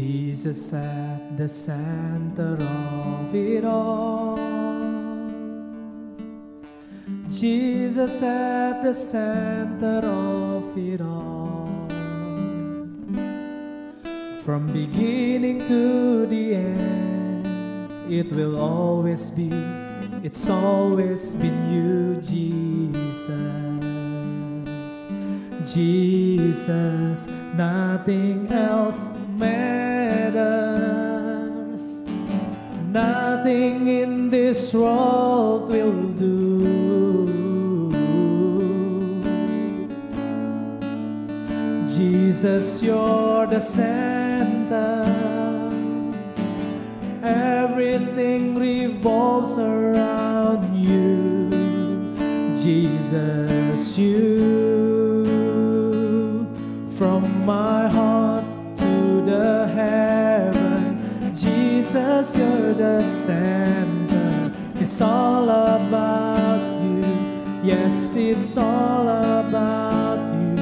Jesus at the center of it all. Jesus at the center of it all. From beginning to the end, it will always be, it's always been you, Jesus. Jesus, nothing else matters. Nothing in this world will do. Jesus, you're the center. Everything revolves around you. Jesus, you. From my heart to the heaven, Jesus, you're the center. It's all about you. Yes, it's all about you.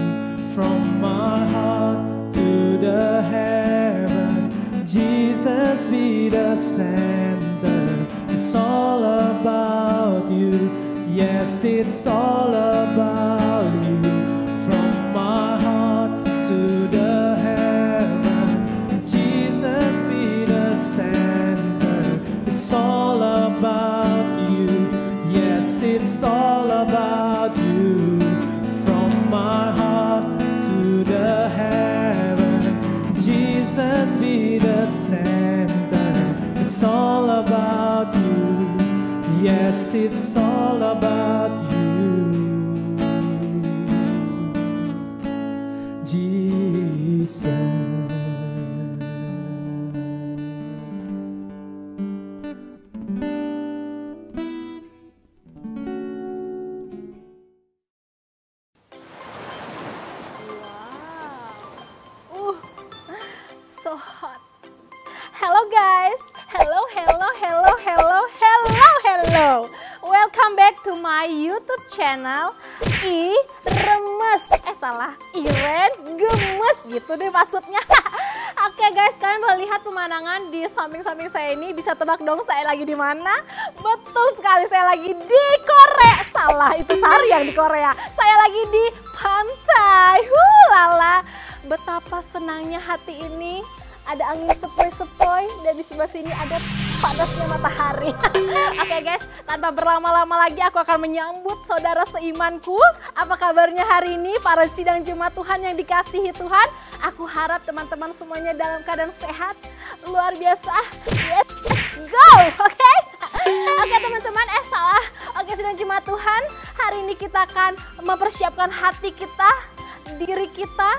From my heart to the heaven, Jesus be the center. It's all about you. Yes, it's all about you. From my heart to the heaven, Jesus be the center. It's all about you. Yes, it's all about you. From my heart to the heaven, Jesus be the center. It's all about you. Yes, it's all about you, Jesus. So hot. Hello guys. Hello. Welcome back to my YouTube channel Iren Gemes gitu deh maksudnya. Oke guys, kalian boleh lihat pemandangan di samping-samping saya ini. Bisa tebak dong saya lagi di mana? Betul sekali, saya lagi di Korea. Salah, itu Sari yang di Korea. Saya lagi di pantai. Lala. Betapa senangnya hati ini. Ada angin sepoi-sepoi dan di sebelah sini ada panasnya matahari. Oke guys, tanpa berlama-lama lagi aku akan menyambut saudara seimanku. Apa kabarnya hari ini para sidang jemaat Tuhan yang dikasihi Tuhan? Aku harap teman-teman semuanya dalam keadaan sehat. Luar biasa. Let's go, oke? Oke teman-teman, salah. Oke sidang jemaat Tuhan, hari ini kita akan mempersiapkan hati kita, diri kita,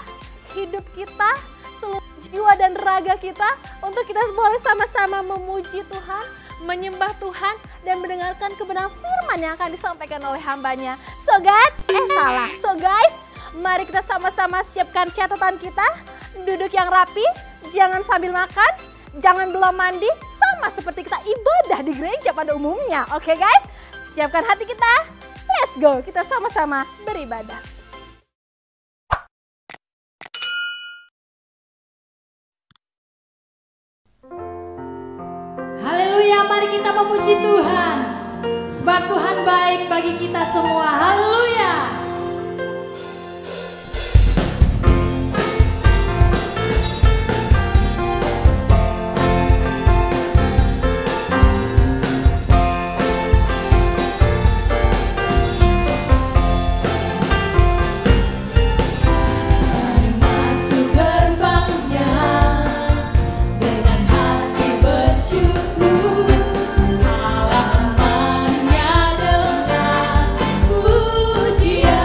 hidup kita, seluruh jiwa dan raga kita untuk kita boleh sama-sama memuji Tuhan, menyembah Tuhan dan mendengarkan kebenaran firman yang akan disampaikan oleh hambanya. So guys, mari kita sama-sama siapkan catatan kita, duduk yang rapi, jangan sambil makan, jangan belum mandi, sama seperti kita ibadah di gereja pada umumnya. Oke guys, siapkan hati kita, let's go, kita sama-sama beribadah. Haleluya, mari kita memuji Tuhan. Sebab Tuhan baik bagi kita semua. Haleluya. Pujian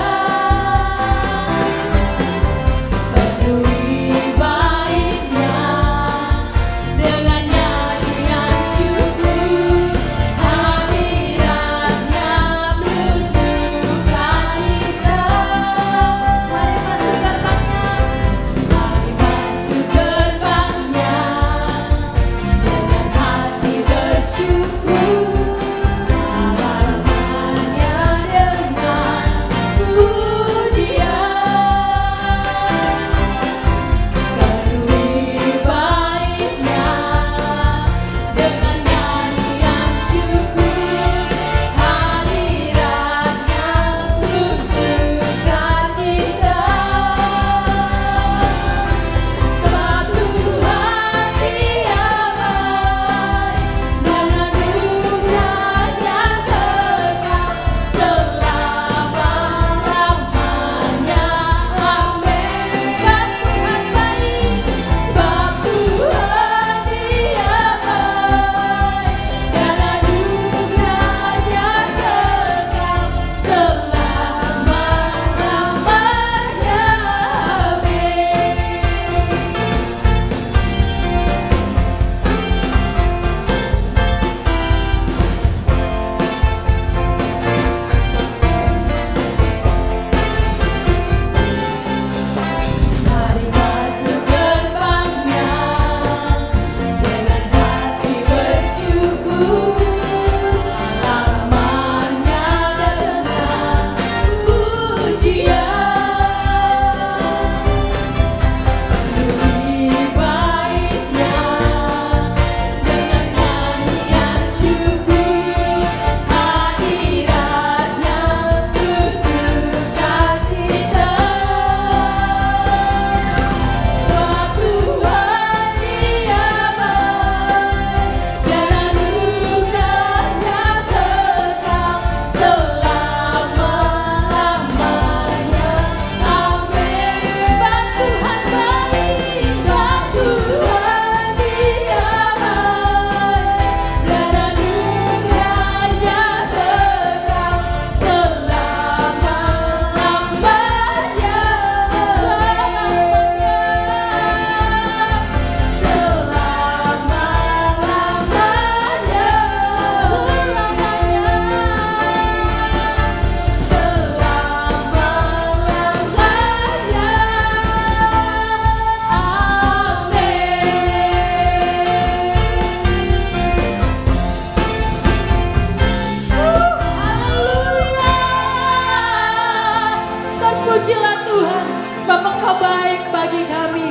bagi kami.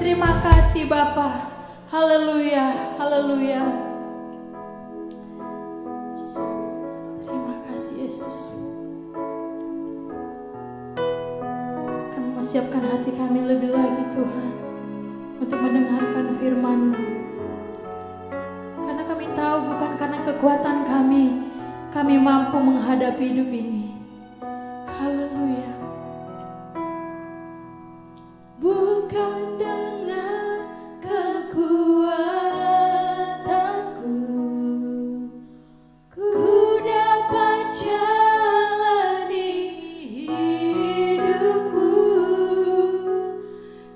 Terima kasih Bapa. Haleluya, haleluya. Terima kasih Yesus. Kami mau siapkan hati kami lebih lagi Tuhan, untuk mendengarkan firman-Mu. Karena kami tahu bukan karena kekuatan kami mampu menghadapi hidup ini. Haleluya. Bukan dengan kekuatanku ku dapat jalani hidupku,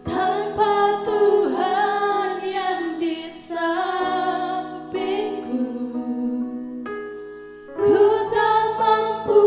tanpa Tuhan yang di sampingku ku tak mampu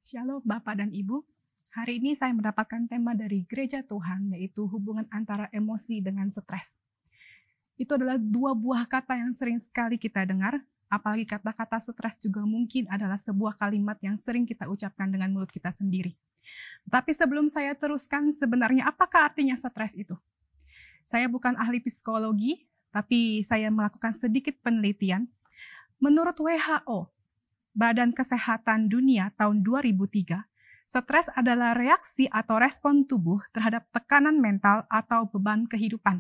Shalom Bapak dan Ibu. Hari ini saya mendapatkan tema dari Gereja Tuhan, yaitu hubungan antara emosi dengan stres. Itu adalah dua buah kata yang sering sekali kita dengar, apalagi kata-kata stres juga mungkin adalah sebuah kalimat yang sering kita ucapkan dengan mulut kita sendiri. Tapi sebelum saya teruskan, sebenarnya apakah artinya stres itu? Saya bukan ahli psikologi, tapi saya melakukan sedikit penelitian. Menurut WHO, Badan Kesehatan Dunia tahun 2003, stres adalah reaksi atau respon tubuh terhadap tekanan mental atau beban kehidupan.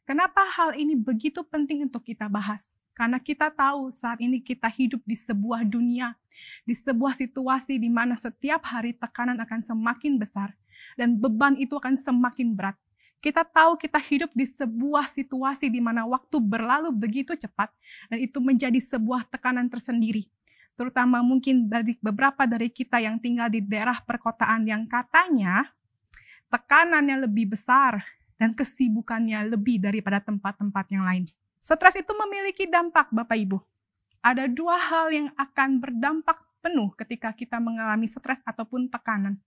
Kenapa hal ini begitu penting untuk kita bahas? Karena kita tahu saat ini kita hidup di sebuah dunia, di sebuah situasi di mana setiap hari tekanan akan semakin besar dan beban itu akan semakin berat. Kita tahu kita hidup di sebuah situasi di mana waktu berlalu begitu cepat dan itu menjadi sebuah tekanan tersendiri. Terutama mungkin dari beberapa dari kita yang tinggal di daerah perkotaan yang katanya tekanannya lebih besar dan kesibukannya lebih daripada tempat-tempat yang lain. Stres itu memiliki dampak, Bapak Ibu. Ada dua hal yang akan berdampak penuh ketika kita mengalami stres ataupun tekanan.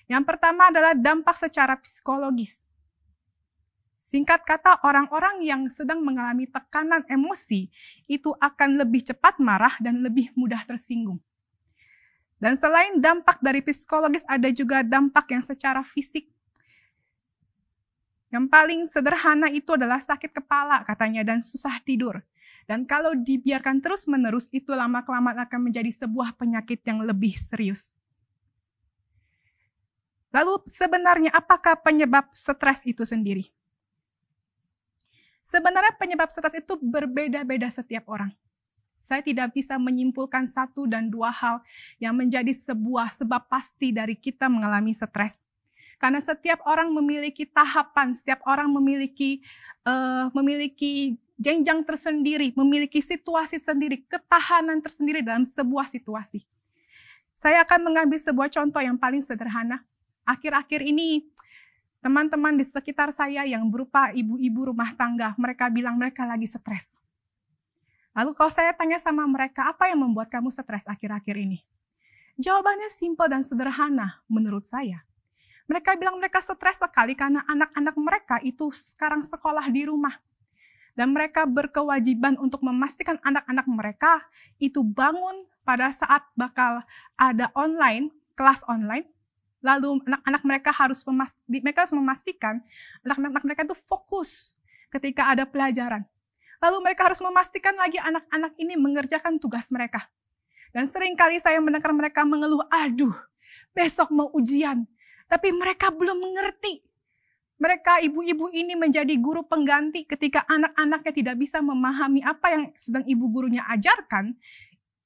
Yang pertama adalah dampak secara psikologis. Singkat kata, orang-orang yang sedang mengalami tekanan emosi itu akan lebih cepat marah dan lebih mudah tersinggung. Dan selain dampak dari psikologis, ada juga dampak yang secara fisik. Yang paling sederhana itu adalah sakit kepala katanya dan susah tidur. Dan kalau dibiarkan terus-menerus, itu lama-kelamaan akan menjadi sebuah penyakit yang lebih serius. Lalu sebenarnya apakah penyebab stres itu sendiri? Sebenarnya penyebab stres itu berbeda-beda setiap orang. Saya tidak bisa menyimpulkan satu dan dua hal yang menjadi sebuah sebab pasti dari kita mengalami stres. Karena setiap orang memiliki tahapan, setiap orang memiliki jenjang tersendiri, memiliki situasi sendiri, ketahanan tersendiri dalam sebuah situasi. Saya akan mengambil sebuah contoh yang paling sederhana. Akhir-akhir ini, teman-teman di sekitar saya yang berupa ibu-ibu rumah tangga, mereka bilang mereka lagi stres. Lalu kalau saya tanya sama mereka, apa yang membuat kamu stres akhir-akhir ini? Jawabannya simpel dan sederhana menurut saya. Mereka bilang mereka stres sekali karena anak-anak mereka itu sekarang sekolah di rumah. Dan mereka berkewajiban untuk memastikan anak-anak mereka itu bangun pada saat bakal ada kelas online. Lalu anak-anak mereka harus memastikan anak-anak mereka itu fokus ketika ada pelajaran. Lalu mereka harus memastikan lagi anak-anak ini mengerjakan tugas mereka. Dan seringkali saya mendengar mereka mengeluh, aduh, besok mau ujian. Tapi mereka belum mengerti. Mereka ibu-ibu ini menjadi guru pengganti ketika anak-anaknya tidak bisa memahami apa yang sedang ibu gurunya ajarkan.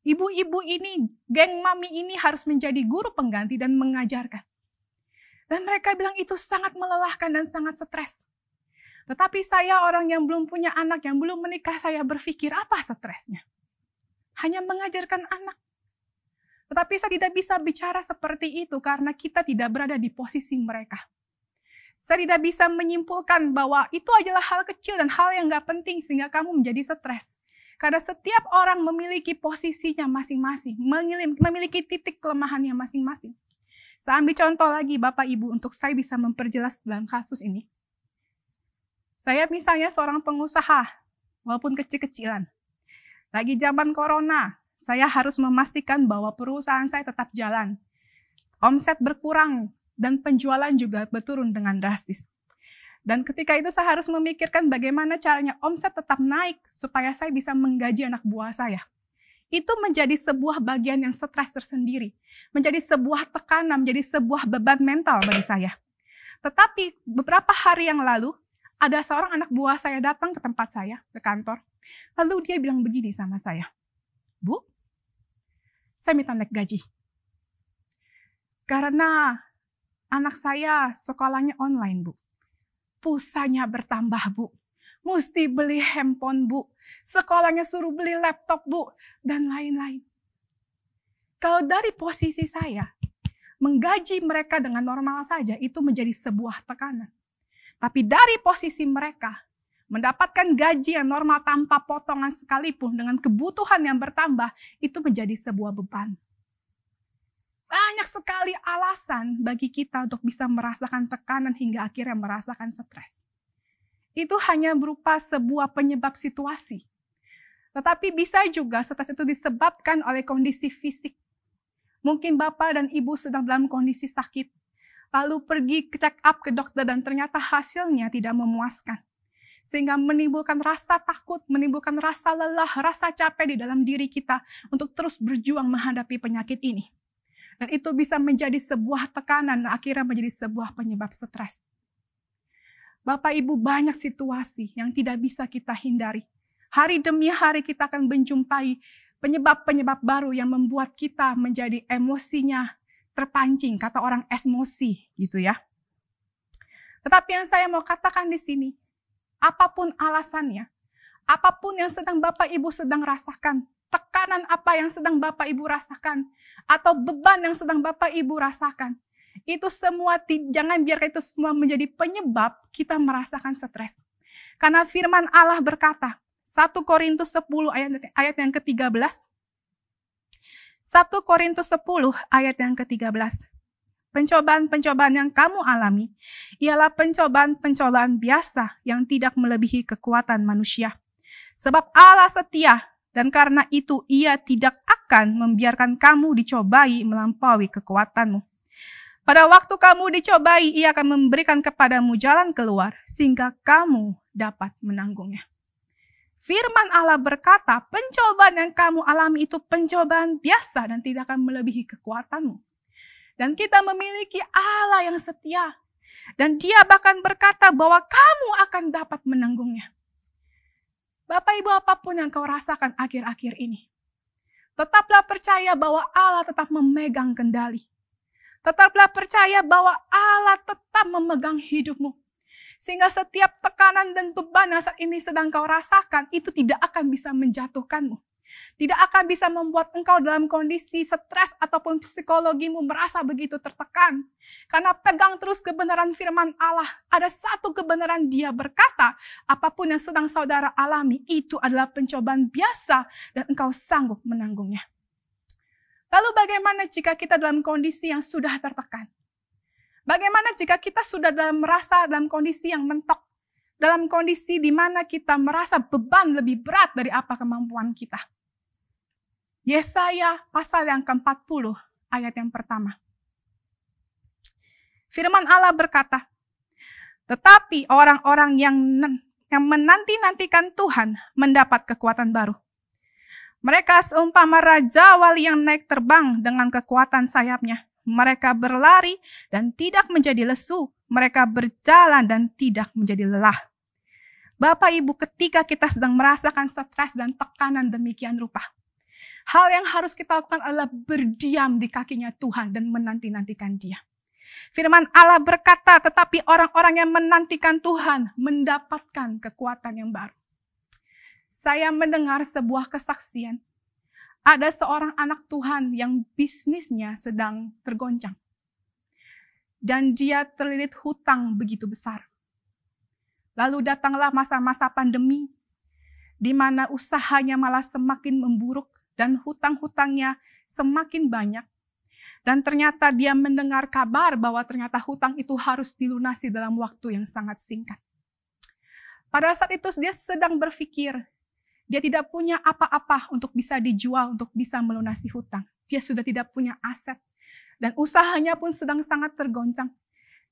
Ibu-ibu ini, geng mami ini harus menjadi guru pengganti dan mengajarkan. Dan mereka bilang itu sangat melelahkan dan sangat stres. Tetapi saya orang yang belum punya anak, yang belum menikah, saya berpikir apa stresnya? Hanya mengajarkan anak. Tetapi saya tidak bisa bicara seperti itu karena kita tidak berada di posisi mereka. Saya tidak bisa menyimpulkan bahwa itu adalah hal kecil dan hal yang gak penting sehingga kamu menjadi stres. Karena setiap orang memiliki posisinya masing-masing, memiliki titik kelemahannya masing-masing. Saya ambil contoh lagi Bapak Ibu untuk saya bisa memperjelas dalam kasus ini. Saya misalnya seorang pengusaha, walaupun kecil-kecilan. Lagi zaman corona, saya harus memastikan bahwa perusahaan saya tetap jalan. Omset berkurang dan penjualan juga berturun dengan drastis. Dan ketika itu saya harus memikirkan bagaimana caranya omset tetap naik supaya saya bisa menggaji anak buah saya. Itu menjadi sebuah bagian yang stres tersendiri. Menjadi sebuah tekanan, menjadi sebuah beban mental bagi saya. Tetapi beberapa hari yang lalu, ada seorang anak buah saya datang ke tempat saya, ke kantor. Lalu dia bilang begini sama saya, Bu, saya minta naik gaji. Karena anak saya sekolahnya online, Bu. Pulsanya bertambah, Bu. Mesti beli handphone, Bu. Sekolahnya suruh beli laptop, Bu. Dan lain-lain. Kalau dari posisi saya, menggaji mereka dengan normal saja, itu menjadi sebuah tekanan. Tapi dari posisi mereka, mendapatkan gaji yang normal tanpa potongan sekalipun, dengan kebutuhan yang bertambah, itu menjadi sebuah beban. Banyak sekali alasan bagi kita untuk bisa merasakan tekanan hingga akhirnya merasakan stres. Itu hanya berupa sebuah penyebab situasi. Tetapi bisa juga stres itu disebabkan oleh kondisi fisik. Mungkin Bapak dan Ibu sedang dalam kondisi sakit, lalu pergi ke check up ke dokter dan ternyata hasilnya tidak memuaskan. Sehingga menimbulkan rasa takut, menimbulkan rasa lelah, rasa capek di dalam diri kita untuk terus berjuang menghadapi penyakit ini. Dan itu bisa menjadi sebuah tekanan dan akhirnya menjadi sebuah penyebab stres. Bapak Ibu, banyak situasi yang tidak bisa kita hindari. Hari demi hari kita akan menjumpai penyebab-penyebab baru yang membuat kita menjadi emosinya terpancing, kata orang emosi gitu ya. Tetapi yang saya mau katakan di sini, apapun alasannya, apapun yang sedang Bapak Ibu sedang rasakan, tekanan apa yang sedang Bapak Ibu rasakan, atau beban yang sedang Bapak Ibu rasakan, itu semua, jangan biarkan itu semua menjadi penyebab kita merasakan stres. Karena firman Allah berkata, 1 Korintus 10 ayat yang ke-13. 1 Korintus 10 ayat yang ke-13. Pencobaan-pencobaan yang kamu alami ialah pencobaan-pencobaan biasa yang tidak melebihi kekuatan manusia. Sebab Allah setia dan karena itu Ia tidak akan membiarkan kamu dicobai melampaui kekuatanmu. Pada waktu kamu dicobai, Ia akan memberikan kepadamu jalan keluar sehingga kamu dapat menanggungnya. Firman Allah berkata, pencobaan yang kamu alami itu pencobaan biasa dan tidak akan melebihi kekuatanmu. Dan kita memiliki Allah yang setia. Dan Dia bahkan berkata bahwa kamu akan dapat menanggungnya. Bapak Ibu, apapun yang kau rasakan akhir-akhir ini, tetaplah percaya bahwa Allah tetap memegang kendali. Tetaplah percaya bahwa Allah tetap memegang hidupmu. Sehingga setiap tekanan dan beban yang saat ini sedang kau rasakan, itu tidak akan bisa menjatuhkanmu. Tidak akan bisa membuat engkau dalam kondisi stres ataupun psikologimu merasa begitu tertekan. Karena pegang terus kebenaran firman Allah. Ada satu kebenaran Dia berkata, apapun yang sedang saudara alami, itu adalah pencobaan biasa dan engkau sanggup menanggungnya. Lalu bagaimana jika kita dalam kondisi yang sudah tertekan? Bagaimana jika kita sudah merasa dalam kondisi yang mentok? Dalam kondisi di mana kita merasa beban lebih berat dari apa kemampuan kita? Yesaya pasal yang ke-40 ayat yang pertama. Firman Allah berkata, tetapi orang-orang yang menanti-nantikan Tuhan mendapat kekuatan baru. Mereka seumpama raja wali yang naik terbang dengan kekuatan sayapnya. Mereka berlari dan tidak menjadi lesu. Mereka berjalan dan tidak menjadi lelah. Bapak Ibu, ketika kita sedang merasakan stres dan tekanan demikian rupa, hal yang harus kita lakukan adalah berdiam di kakinya Tuhan dan menanti-nantikan Dia. Firman Allah berkata, tetapi orang-orang yang menantikan Tuhan mendapatkan kekuatan yang baru. Saya mendengar sebuah kesaksian. Ada seorang anak Tuhan yang bisnisnya sedang tergoncang. Dan dia terlilit hutang begitu besar. Lalu datanglah masa-masa pandemi, di mana usahanya malah semakin memburuk dan hutang-hutangnya semakin banyak. Dan ternyata dia mendengar kabar bahwa ternyata hutang itu harus dilunasi dalam waktu yang sangat singkat. Pada saat itu dia sedang berpikir, dia tidak punya apa-apa untuk bisa dijual, untuk bisa melunasi hutang. Dia sudah tidak punya aset. Dan usahanya pun sedang sangat tergoncang.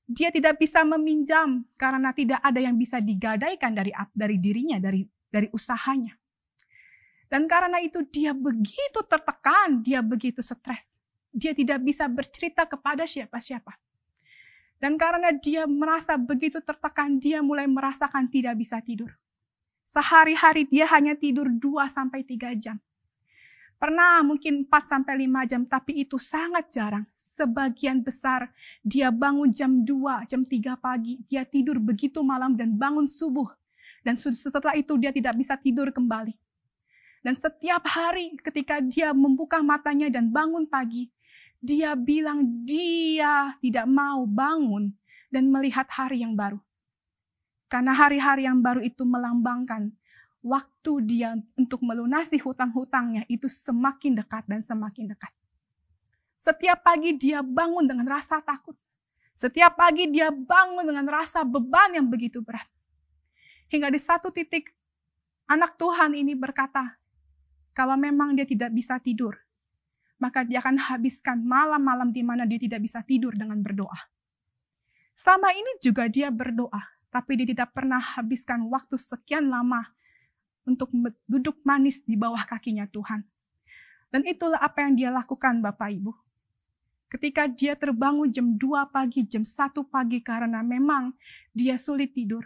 Dia tidak bisa meminjam karena tidak ada yang bisa digadaikan dari dirinya, dari usahanya. Dan karena itu dia begitu tertekan, dia begitu stres. Dia tidak bisa bercerita kepada siapa-siapa. Dan karena dia merasa begitu tertekan, dia mulai merasakan tidak bisa tidur. Sehari-hari dia hanya tidur 2-3 jam. Pernah mungkin 4-5 jam, tapi itu sangat jarang. Sebagian besar dia bangun jam 2, jam 3 pagi. Dia tidur begitu malam dan bangun subuh. Dan setelah itu dia tidak bisa tidur kembali. Dan setiap hari ketika dia membuka matanya dan bangun pagi, dia bilang dia tidak mau bangun dan melihat hari yang baru. Karena hari-hari yang baru itu melambangkan waktu dia untuk melunasi hutang-hutangnya itu semakin dekat dan semakin dekat. Setiap pagi dia bangun dengan rasa takut. Setiap pagi dia bangun dengan rasa beban yang begitu berat. Hingga di satu titik, anak Tuhan ini berkata, kalau memang dia tidak bisa tidur, maka dia akan habiskan malam-malam di mana dia tidak bisa tidur dengan berdoa. Selama ini juga dia berdoa, tapi dia tidak pernah habiskan waktu sekian lama untuk duduk manis di bawah kakinya Tuhan. Dan itulah apa yang dia lakukan Bapak Ibu. Ketika dia terbangun jam 2 pagi, jam 1 pagi karena memang dia sulit tidur.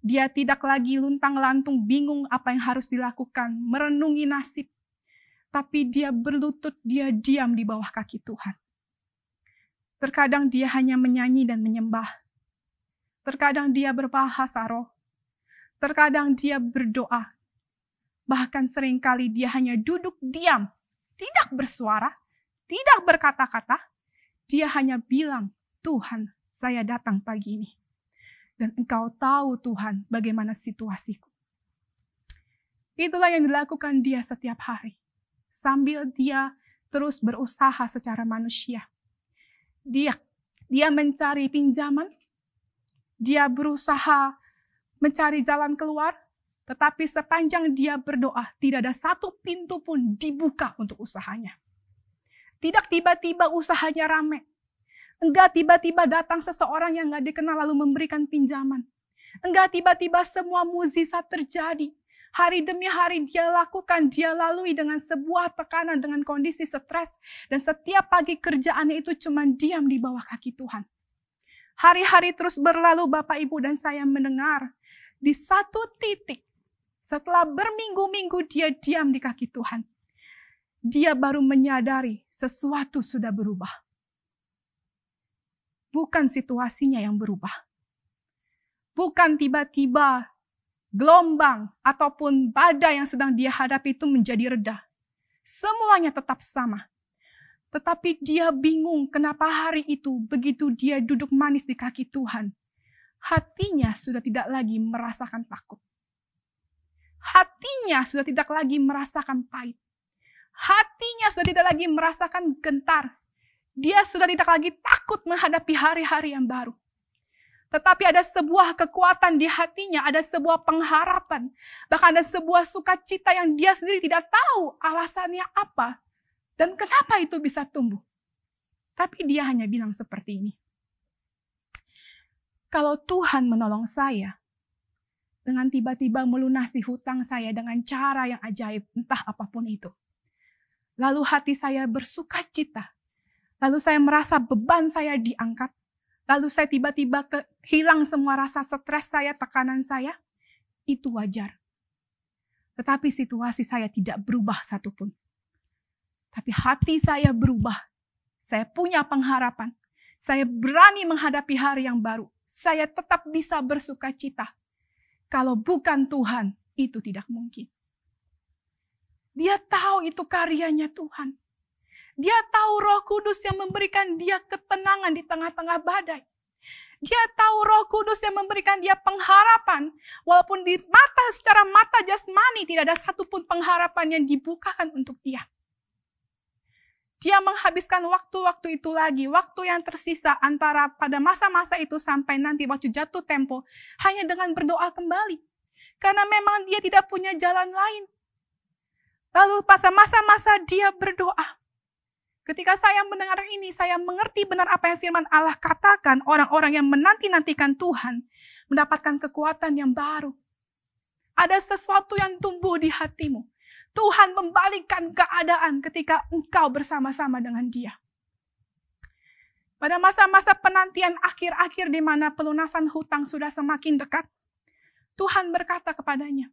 Dia tidak lagi luntang-lantung bingung apa yang harus dilakukan, merenungi nasib. Tapi dia berlutut, dia diam di bawah kaki Tuhan. Terkadang dia hanya menyanyi dan menyembah. Terkadang dia berbahasa roh. Terkadang dia berdoa. Bahkan seringkali dia hanya duduk diam, tidak bersuara, tidak berkata-kata. Dia hanya bilang, Tuhan, saya datang pagi ini. Dan Engkau tahu Tuhan bagaimana situasiku. Itulah yang dilakukan dia setiap hari. Sambil dia terus berusaha secara manusia. Dia mencari pinjaman. Dia berusaha mencari jalan keluar. Tetapi sepanjang dia berdoa, tidak ada satu pintu pun dibuka untuk usahanya. Tidak tiba-tiba usahanya rame. Enggak tiba-tiba datang seseorang yang enggak dikenal lalu memberikan pinjaman. Enggak tiba-tiba semua mukjizat terjadi. Hari demi hari dia lakukan, dia lalui dengan sebuah tekanan, dengan kondisi stres. Dan setiap pagi kerjaannya itu cuma diam di bawah kaki Tuhan. Hari-hari terus berlalu Bapak Ibu dan saya mendengar. Di satu titik, setelah berminggu-minggu dia diam di kaki Tuhan. Dia baru menyadari sesuatu sudah berubah. Bukan situasinya yang berubah. Bukan tiba-tiba gelombang ataupun badai yang sedang dia hadapi itu menjadi reda. Semuanya tetap sama. Tetapi dia bingung kenapa hari itu begitu dia duduk manis di kaki Tuhan. Hatinya sudah tidak lagi merasakan takut. Hatinya sudah tidak lagi merasakan pahit. Hatinya sudah tidak lagi merasakan gentar. Dia sudah tidak lagi takut menghadapi hari-hari yang baru. Tetapi ada sebuah kekuatan di hatinya, ada sebuah pengharapan. Bahkan ada sebuah sukacita yang dia sendiri tidak tahu alasannya apa. Dan kenapa itu bisa tumbuh. Tapi dia hanya bilang seperti ini. Kalau Tuhan menolong saya, dengan tiba-tiba melunasi hutang saya dengan cara yang ajaib, entah apapun itu. Lalu hati saya bersukacita. Lalu saya merasa beban saya diangkat. Lalu saya tiba-tiba hilang semua rasa stres saya, tekanan saya. Itu wajar. Tetapi situasi saya tidak berubah satupun. Tapi hati saya berubah. Saya punya pengharapan. Saya berani menghadapi hari yang baru. Saya tetap bisa bersukacita. Kalau bukan Tuhan, itu tidak mungkin. Dia tahu itu karyanya Tuhan. Dia tahu Roh Kudus yang memberikan dia ketenangan di tengah-tengah badai. Dia tahu Roh Kudus yang memberikan dia pengharapan. Walaupun di mata, secara mata jasmani tidak ada satupun pengharapan yang dibukakan untuk dia. Dia menghabiskan waktu-waktu itu lagi, waktu yang tersisa antara pada masa-masa itu sampai nanti waktu jatuh tempo, hanya dengan berdoa kembali. Karena memang dia tidak punya jalan lain. Lalu pada masa-masa dia berdoa. Ketika saya mendengar ini, saya mengerti benar apa yang firman Allah katakan, orang-orang yang menanti-nantikan Tuhan, mendapatkan kekuatan yang baru. Ada sesuatu yang tumbuh di hatimu. Tuhan membalikkan keadaan ketika engkau bersama-sama dengan Dia. Pada masa-masa penantian akhir-akhir di mana pelunasan hutang sudah semakin dekat, Tuhan berkata kepadanya.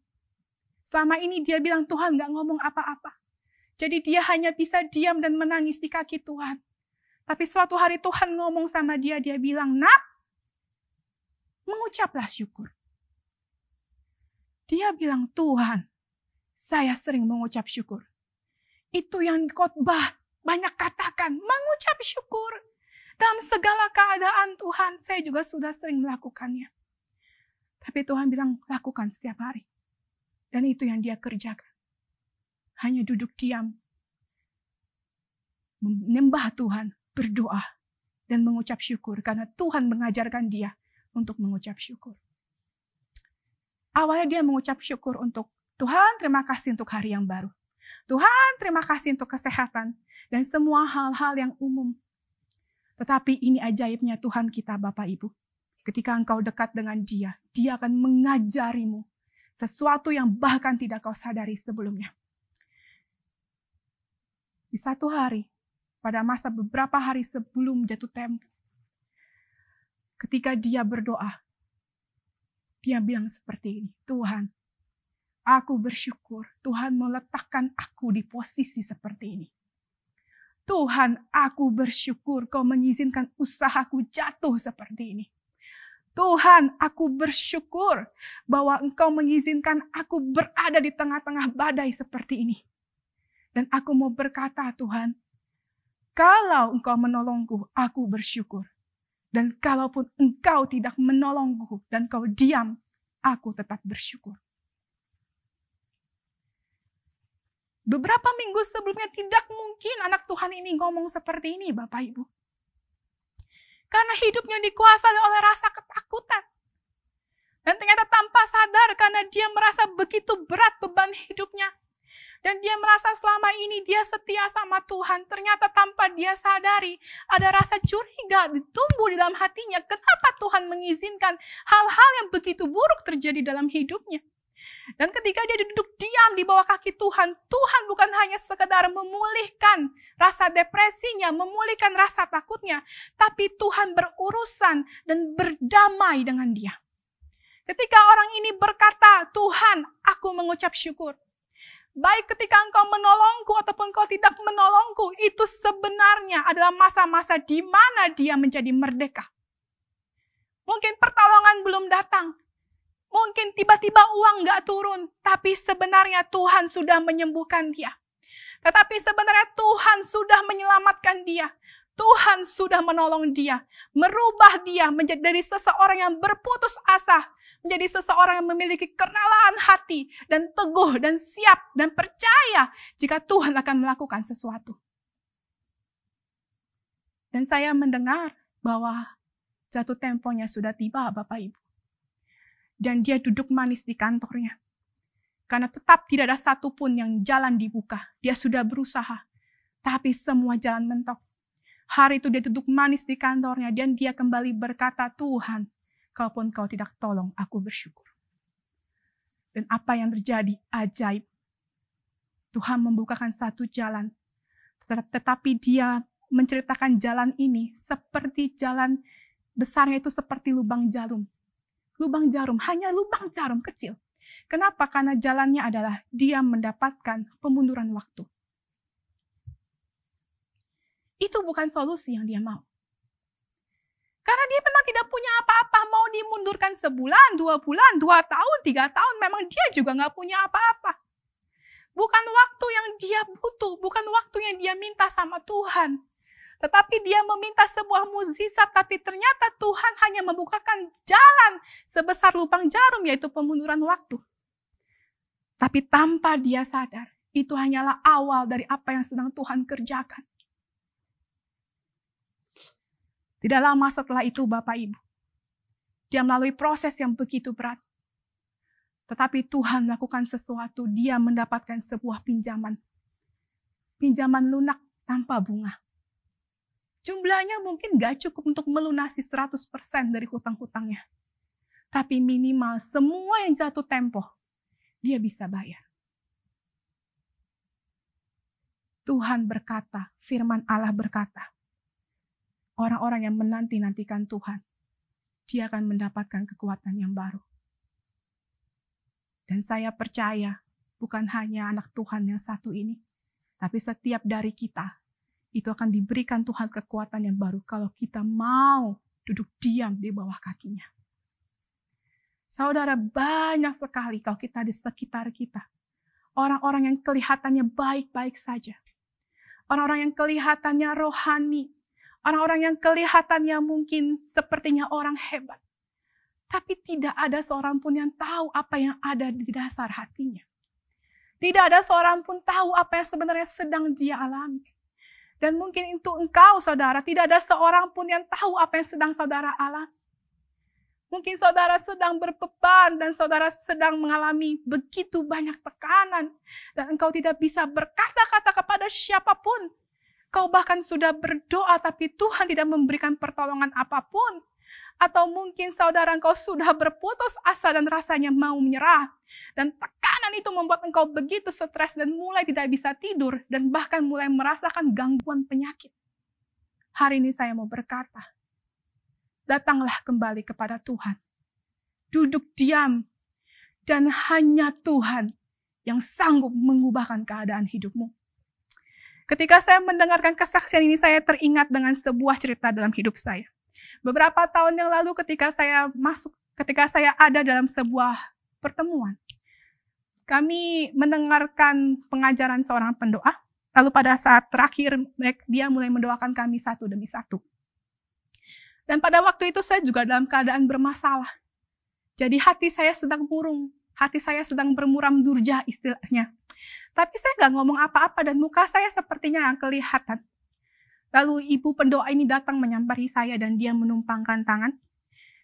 Selama ini dia bilang Tuhan gak ngomong apa-apa. Jadi dia hanya bisa diam dan menangis di kaki Tuhan. Tapi suatu hari Tuhan ngomong sama dia, dia bilang, "Nak, mengucaplah syukur." Dia bilang, "Tuhan, saya sering mengucap syukur." Itu yang khotbah banyak katakan, mengucap syukur. Dalam segala keadaan Tuhan, saya juga sudah sering melakukannya. Tapi Tuhan bilang, lakukan setiap hari. Dan itu yang dia kerjakan. Hanya duduk diam. menyembah Tuhan, berdoa, dan mengucap syukur karena Tuhan mengajarkan dia untuk mengucap syukur. Awalnya dia mengucap syukur untuk Tuhan, terima kasih untuk hari yang baru. Tuhan, terima kasih untuk kesehatan dan semua hal-hal yang umum. Tetapi ini ajaibnya Tuhan kita, Bapak Ibu. Ketika engkau dekat dengan dia, dia akan mengajarimu sesuatu yang bahkan tidak kau sadari sebelumnya. Di satu hari, pada masa beberapa hari sebelum jatuh tempo, ketika dia berdoa, dia bilang seperti ini, Tuhan, aku bersyukur Tuhan meletakkan aku di posisi seperti ini. Tuhan, aku bersyukur kau mengizinkan usahaku jatuh seperti ini. Tuhan, aku bersyukur bahwa engkau mengizinkan aku berada di tengah-tengah badai seperti ini. Dan aku mau berkata, Tuhan, kalau engkau menolongku, aku bersyukur. Dan kalaupun engkau tidak menolongku dan kau diam, aku tetap bersyukur. Beberapa minggu sebelumnya tidak mungkin anak Tuhan ini ngomong seperti ini, Bapak Ibu. Karena hidupnya dikuasai oleh rasa ketakutan. Dan ternyata tanpa sadar karena dia merasa begitu berat beban hidupnya. Dan dia merasa selama ini dia setia sama Tuhan. Ternyata tanpa dia sadari ada rasa curiga tumbuh di dalam hatinya. Kenapa Tuhan mengizinkan hal-hal yang begitu buruk terjadi dalam hidupnya? Dan ketika dia duduk diam di bawah kaki Tuhan, Tuhan bukan hanya sekedar memulihkan rasa depresinya, memulihkan rasa takutnya, tapi Tuhan berurusan dan berdamai dengan dia. Ketika orang ini berkata, Tuhan, aku mengucap syukur. Baik ketika engkau menolongku ataupun engkau tidak menolongku, itu sebenarnya adalah masa-masa di mana dia menjadi merdeka. Mungkin pertolongan belum datang. Mungkin tiba-tiba uang gak turun, tapi sebenarnya Tuhan sudah menyembuhkan dia. Tetapi sebenarnya Tuhan sudah menyelamatkan dia. Tuhan sudah menolong dia, merubah dia menjadi dari seseorang yang berputus asa, menjadi seseorang yang memiliki kerelaan hati, dan teguh, dan siap, dan percaya jika Tuhan akan melakukan sesuatu. Dan saya mendengar bahwa jatuh temponya sudah tiba, Bapak Ibu. Dan dia duduk manis di kantornya. Karena tetap tidak ada satupun yang jalan dibuka. Dia sudah berusaha. Tapi semua jalan mentok. Hari itu dia duduk manis di kantornya. Dan dia kembali berkata, Tuhan, kalaupun kau tidak tolong, aku bersyukur. Dan apa yang terjadi? Ajaib. Tuhan membukakan satu jalan. Tetapi dia menceritakan jalan ini seperti jalan besarnya itu seperti lubang jarum. Lubang jarum, hanya lubang jarum kecil. Kenapa? Karena jalannya adalah dia mendapatkan pemunduran waktu. Itu bukan solusi yang dia mau. Karena dia memang tidak punya apa-apa, mau dimundurkan sebulan, 2 bulan, 2 tahun, 3 tahun, memang dia juga nggak punya apa-apa. Bukan waktu yang dia butuh, bukan waktu yang dia minta sama Tuhan. Tetapi dia meminta sebuah mukjizat, tapi ternyata Tuhan hanya membukakan jalan sebesar lubang jarum, yaitu pemunduran waktu. Tapi tanpa dia sadar, itu hanyalah awal dari apa yang sedang Tuhan kerjakan. Tidak lama setelah itu, Bapak Ibu, dia melalui proses yang begitu berat. Tetapi Tuhan melakukan sesuatu, dia mendapatkan sebuah pinjaman. Pinjaman lunak tanpa bunga. Jumlahnya mungkin gak cukup untuk melunasi 100% dari hutang-hutangnya. Tapi minimal semua yang jatuh tempo, dia bisa bayar. Tuhan berkata, firman Allah berkata, orang-orang yang menanti-nantikan Tuhan, dia akan mendapatkan kekuatan yang baru. Dan saya percaya, bukan hanya anak Tuhan yang satu ini, tapi setiap dari kita, itu akan diberikan Tuhan kekuatan yang baru kalau kita mau duduk diam di bawah kakinya. Saudara, banyak sekali kalau kita di sekitar kita, orang-orang yang kelihatannya baik-baik saja. Orang-orang yang kelihatannya rohani. Orang-orang yang kelihatannya mungkin sepertinya orang hebat. Tapi tidak ada seorang pun yang tahu apa yang ada di dasar hatinya. Tidak ada seorang pun tahu apa yang sebenarnya sedang dia alami. Dan mungkin itu engkau, saudara, tidak ada seorang pun yang tahu apa yang sedang saudara alami. Mungkin saudara sedang berbeban dan saudara sedang mengalami begitu banyak tekanan. Dan engkau tidak bisa berkata-kata kepada siapapun. Kau bahkan sudah berdoa tapi Tuhan tidak memberikan pertolongan apapun. Atau mungkin saudara engkau sudah berputus asa dan rasanya mau menyerah. Dan tekanan itu membuat engkau begitu stres dan mulai tidak bisa tidur. Dan bahkan mulai merasakan gangguan penyakit. Hari ini saya mau berkata, datanglah kembali kepada Tuhan. Duduk diam. Dan hanya Tuhan yang sanggup mengubahkan keadaan hidupmu. Ketika saya mendengarkan kesaksian ini, saya teringat dengan sebuah cerita dalam hidup saya. Beberapa tahun yang lalu ketika saya ada dalam sebuah pertemuan, kami mendengarkan pengajaran seorang pendoa. Lalu pada saat terakhir, dia mulai mendoakan kami satu demi satu. Dan pada waktu itu saya juga dalam keadaan bermasalah. Jadi hati saya sedang murung, hati saya sedang bermuram durja istilahnya. Tapi saya nggak ngomong apa-apa dan muka saya sepertinya yang kelihatan. Lalu ibu pendoa ini datang menyampaikan saya dan dia menumpangkan tangan.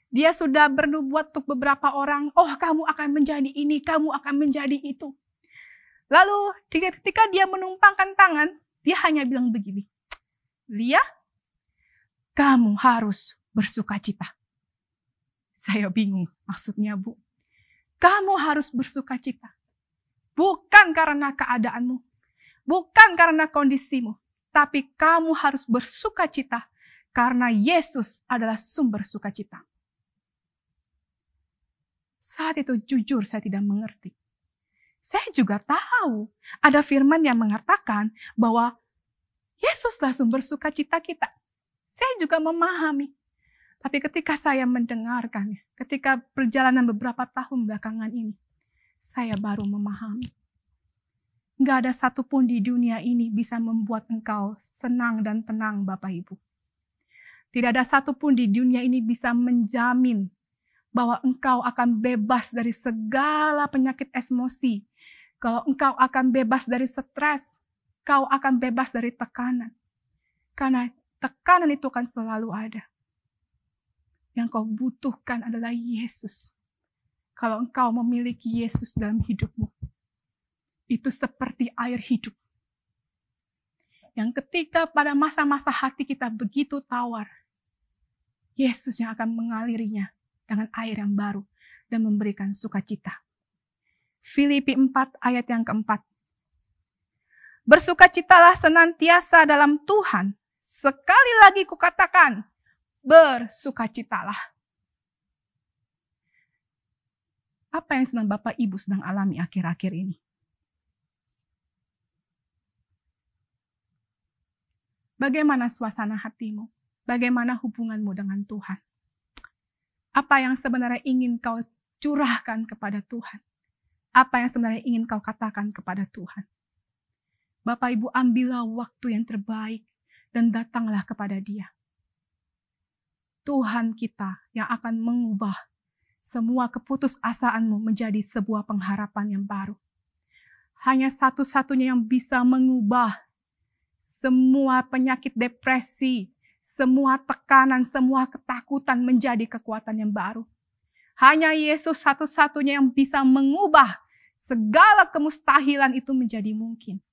Dia sudah bernubuat untuk beberapa orang, oh kamu akan menjadi ini, kamu akan menjadi itu. Lalu ketika dia menumpangkan tangan, dia hanya bilang begini, Lia, kamu harus bersukacita. Saya bingung, maksudnya Bu. Kamu harus bersukacita. Bukan karena keadaanmu, bukan karena kondisimu, tapi kamu harus bersukacita karena Yesus adalah sumber sukacita. Saat itu jujur saya tidak mengerti. Saya juga tahu ada firman yang mengatakan bahwa Yesuslah sumber sukacita kita. Saya juga memahami. Tapi ketika saya mendengarkannya, ketika perjalanan beberapa tahun belakangan ini, saya baru memahami. Nggak ada satupun di dunia ini bisa membuat engkau senang dan tenang, Bapak Ibu. Tidak ada satupun di dunia ini bisa menjamin bahwa engkau akan bebas dari segala penyakit emosi. Kalau engkau akan bebas dari stres, kau akan bebas dari tekanan. Karena tekanan itu kan selalu ada. Yang kau butuhkan adalah Yesus. Kalau engkau memiliki Yesus dalam hidupmu, itu seperti air hidup. Yang ketika pada masa-masa hati kita begitu tawar, Yesus yang akan mengalirinya dengan air yang baru dan memberikan sukacita. Filipi 4 ayat yang keempat. Bersukacitalah senantiasa dalam Tuhan. Sekali lagi kukatakan, bersukacitalah. Apa yang sedang Bapak Ibu sedang alami akhir-akhir ini? Bagaimana suasana hatimu? Bagaimana hubunganmu dengan Tuhan? Apa yang sebenarnya ingin kau curahkan kepada Tuhan? Apa yang sebenarnya ingin kau katakan kepada Tuhan? Bapak Ibu, ambillah waktu yang terbaik dan datanglah kepada Dia. Tuhan kita yang akan mengubah semua keputusasaanmu menjadi sebuah pengharapan yang baru. Hanya satu-satunya yang bisa mengubah semua penyakit depresi, semua tekanan, semua ketakutan menjadi kekuatan yang baru. Hanya Yesus satu-satunya yang bisa mengubah segala kemustahilan itu menjadi mungkin.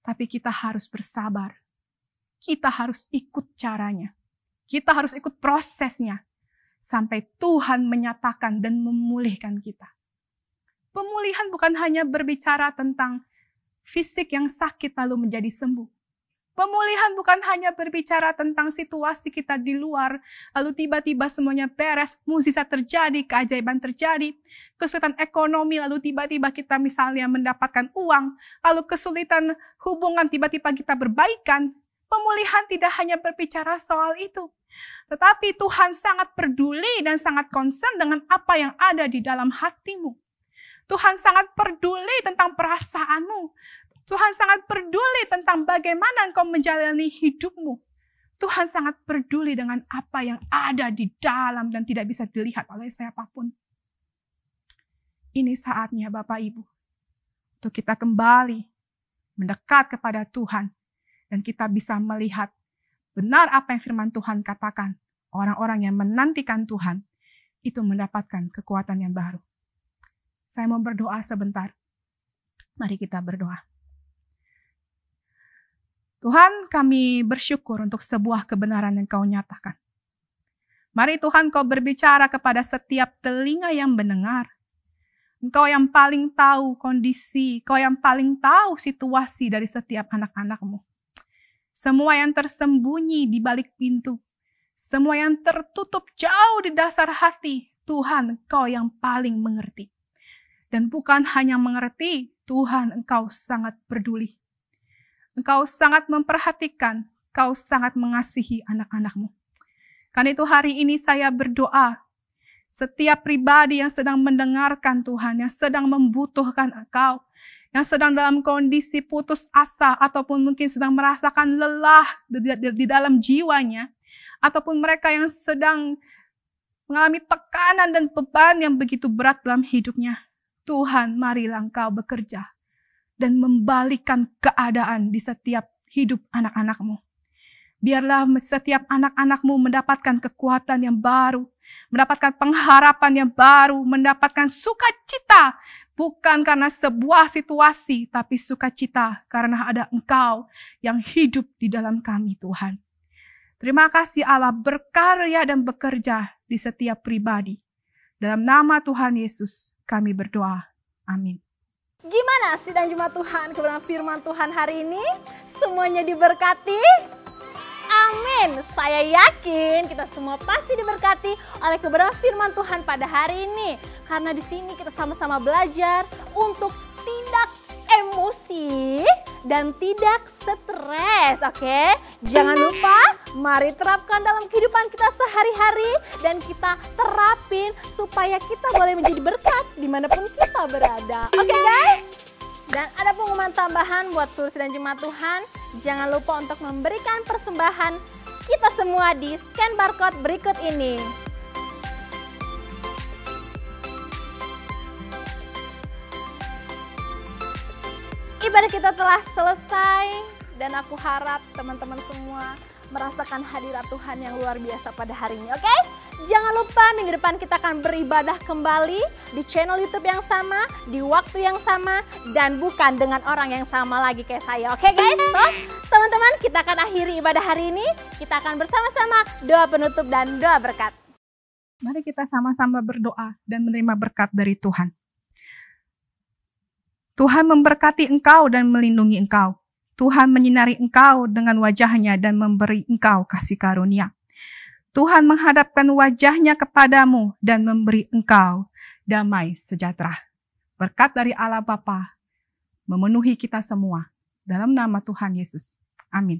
Tapi kita harus bersabar. Kita harus ikut caranya. Kita harus ikut prosesnya. Sampai Tuhan menyatakan dan memulihkan kita. Pemulihan bukan hanya berbicara tentang fisik yang sakit lalu menjadi sembuh. Pemulihan bukan hanya berbicara tentang situasi kita di luar, lalu tiba-tiba semuanya beres, mukjizat terjadi, keajaiban terjadi, kesulitan ekonomi, lalu tiba-tiba kita misalnya mendapatkan uang, lalu kesulitan hubungan, tiba-tiba kita berbaikan. Pemulihan tidak hanya berbicara soal itu. Tetapi Tuhan sangat peduli dan sangat concern dengan apa yang ada di dalam hatimu. Tuhan sangat peduli tentang perasaanmu. Tuhan sangat peduli tentang bagaimana engkau menjalani hidupmu. Tuhan sangat peduli dengan apa yang ada di dalam dan tidak bisa dilihat oleh siapapun. Ini saatnya Bapak Ibu, untuk kita kembali mendekat kepada Tuhan Dan kita bisa melihat benar apa yang firman Tuhan katakan. Orang-orang yang menantikan Tuhan itu mendapatkan kekuatan yang baru. Saya mau berdoa sebentar. Mari kita berdoa. Tuhan, kami bersyukur untuk sebuah kebenaran yang Kau nyatakan. Mari Tuhan, Kau berbicara kepada setiap telinga yang mendengar. Engkau yang paling tahu kondisi, Kau yang paling tahu situasi dari setiap anak-anak-Mu. Semua yang tersembunyi di balik pintu, semua yang tertutup jauh di dasar hati, Tuhan, Engkau yang paling mengerti. Dan bukan hanya mengerti, Tuhan, Engkau sangat peduli. Engkau sangat memperhatikan, Engkau sangat mengasihi anak-anak-Mu. Karena itu hari ini saya berdoa, setiap pribadi yang sedang mendengarkan Tuhan, yang sedang membutuhkan Engkau, yang sedang dalam kondisi putus asa, ataupun mungkin sedang merasakan lelah di dalam jiwanya, ataupun mereka yang sedang mengalami tekanan dan beban yang begitu berat dalam hidupnya. Tuhan, marilah Engkau bekerja dan membalikkan keadaan di setiap hidup anak-anak-Mu. Biarlah setiap anak-anak-Mu mendapatkan kekuatan yang baru, mendapatkan pengharapan yang baru, mendapatkan sukacita, bukan karena sebuah situasi, tapi sukacita karena ada Engkau yang hidup di dalam kami, Tuhan. Terima kasih Allah berkarya dan bekerja di setiap pribadi. Dalam nama Tuhan Yesus kami berdoa. Amin. Gimana sidang Jumat Tuhan, kebenaran firman Tuhan hari ini? Semuanya diberkati? Amin. Saya yakin kita semua pasti diberkati oleh kebenaran firman Tuhan pada hari ini. Karena di sini kita sama-sama belajar untuk tidak emosi dan tidak stres, oke? Jangan lupa, mari terapkan dalam kehidupan kita sehari-hari dan kita terapin supaya kita boleh menjadi berkat dimanapun kita berada. Oke guys? Dan ada pengumuman tambahan buat seluruh sidang Jemaat Tuhan. Jangan lupa untuk memberikan persembahan kita semua di scan barcode berikut ini. Ibadah kita telah selesai dan aku harap teman-teman semua merasakan hadirat Tuhan yang luar biasa pada hari ini, oke? Jangan lupa minggu depan kita akan beribadah kembali di channel YouTube yang sama, di waktu yang sama, dan bukan dengan orang yang sama lagi kayak saya, oke guys? So, teman-teman, kita akan akhiri ibadah hari ini, kita akan bersama-sama doa penutup dan doa berkat. Mari kita sama-sama berdoa dan menerima berkat dari Tuhan. Tuhan memberkati engkau dan melindungi engkau. Tuhan menyinari engkau dengan wajahnya dan memberi engkau kasih karunia. Tuhan menghadapkan wajahnya kepadamu dan memberi engkau damai sejahtera. Berkat dari Allah Bapa memenuhi kita semua. Dalam nama Tuhan Yesus. Amin.